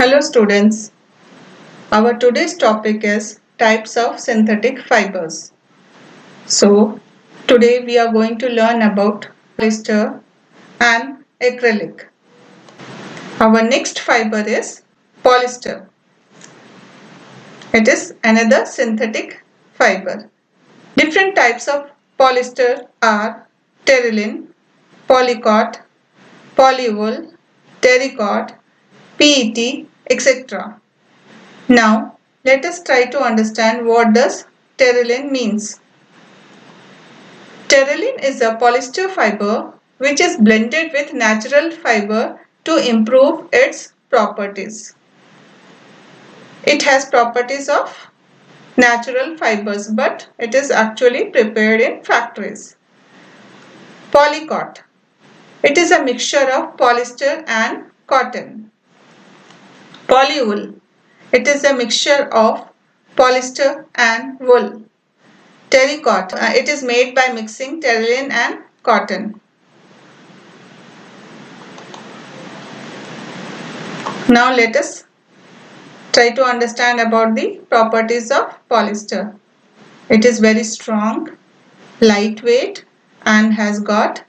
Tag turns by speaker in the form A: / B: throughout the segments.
A: Hello students, our today's topic is types of synthetic fibers. So today we are going to learn about polyester and acrylic. Our next fiber is polyester. It is another synthetic fiber. Different types of polyester are terylene, polycot, polywool, terrycot, PET, etc. Now, let us try to understand what does terylene means. Terylene is a polyester fiber which is blended with natural fiber to improve its properties. It has properties of natural fibers, but it is actually prepared in factories. Polycot. It is a mixture of polyester and cotton. Polywool. It is a mixture of polyester and wool. Terrycot. It is made by mixing terylene and cotton. Now let us try to understand about the properties of polyester. It is very strong, lightweight and has got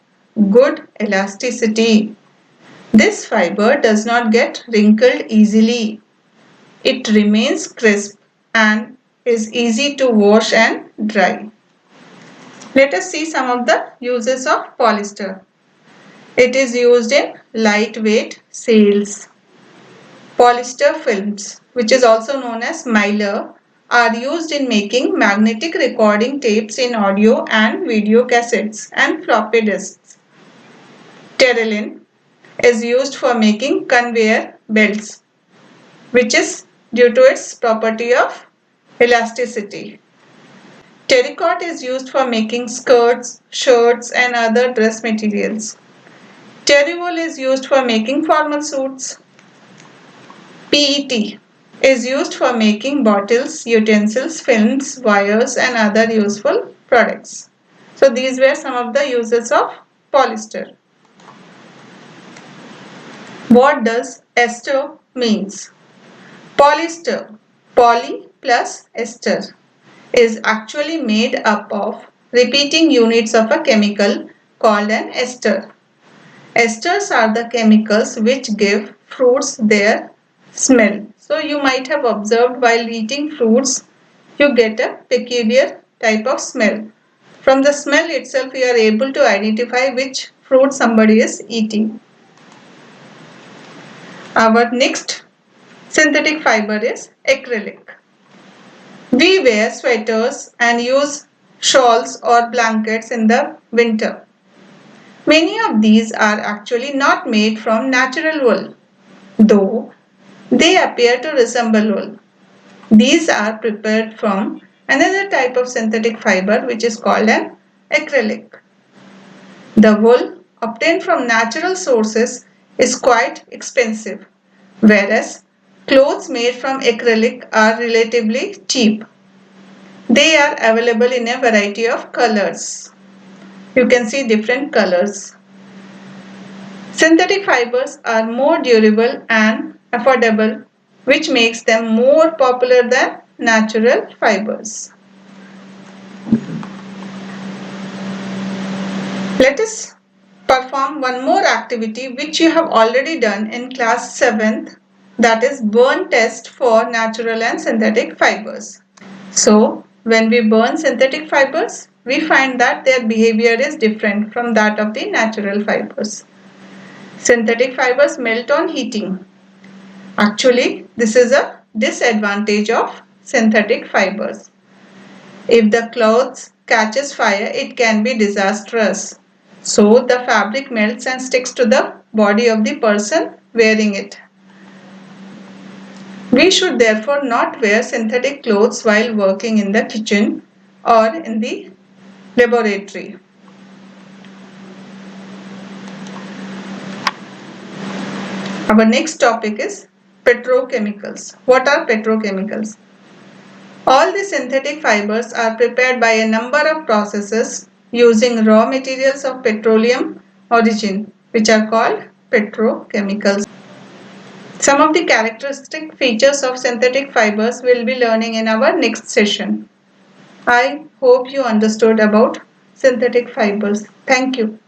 A: good elasticity. This fiber does not get wrinkled easily. It remains crisp and is easy to wash and dry. Let us see some of the uses of polyester. It is used in lightweight sails. Polyester films, which is also known as mylar, are used in making magnetic recording tapes in audio and video cassettes and floppy disks. Terylene is used for making conveyor belts, which is due to its property of elasticity. Terrycot is used for making skirts, shirts and other dress materials. Terrywool is used for making formal suits. PET is used for making bottles, utensils, films, wires and other useful products. So these were some of the uses of polyester. What does ester means? Polyester, poly plus ester, is actually made up of repeating units of a chemical called an ester. Esters are the chemicals which give fruits their smell. So you might have observed while eating fruits, you get a peculiar type of smell. From the smell itself, you are able to identify which fruit somebody is eating. Our next synthetic fiber is acrylic. We wear sweaters and use shawls or blankets in the winter. Many of these are actually not made from natural wool, though they appear to resemble wool. These are prepared from another type of synthetic fiber which is called an acrylic. The wool obtained from natural sources is quite expensive, whereas clothes made from acrylic are relatively cheap. They are available in a variety of colors. You can see different colors. Synthetic fibers are more durable and affordable, which makes them more popular than natural fibers. Let us perform one more activity which you have already done in class 7th, that is burn test for natural and synthetic fibers. So when we burn synthetic fibers, we find that their behavior is different from that of the natural fibers. Synthetic fibers melt on heating. Actually, this is a disadvantage of synthetic fibers. If the clothes catches fire, it can be disastrous. So the fabric melts and sticks to the body of the person wearing it. We should therefore not wear synthetic clothes while working in the kitchen or in the laboratory. Our next topic is petrochemicals. What are petrochemicals? All the synthetic fibers are prepared by a number of processes using raw materials of petroleum origin, which are called petrochemicals. Some of the characteristic features of synthetic fibers we'll be learning in our next session. I hope you understood about synthetic fibers. Thank you.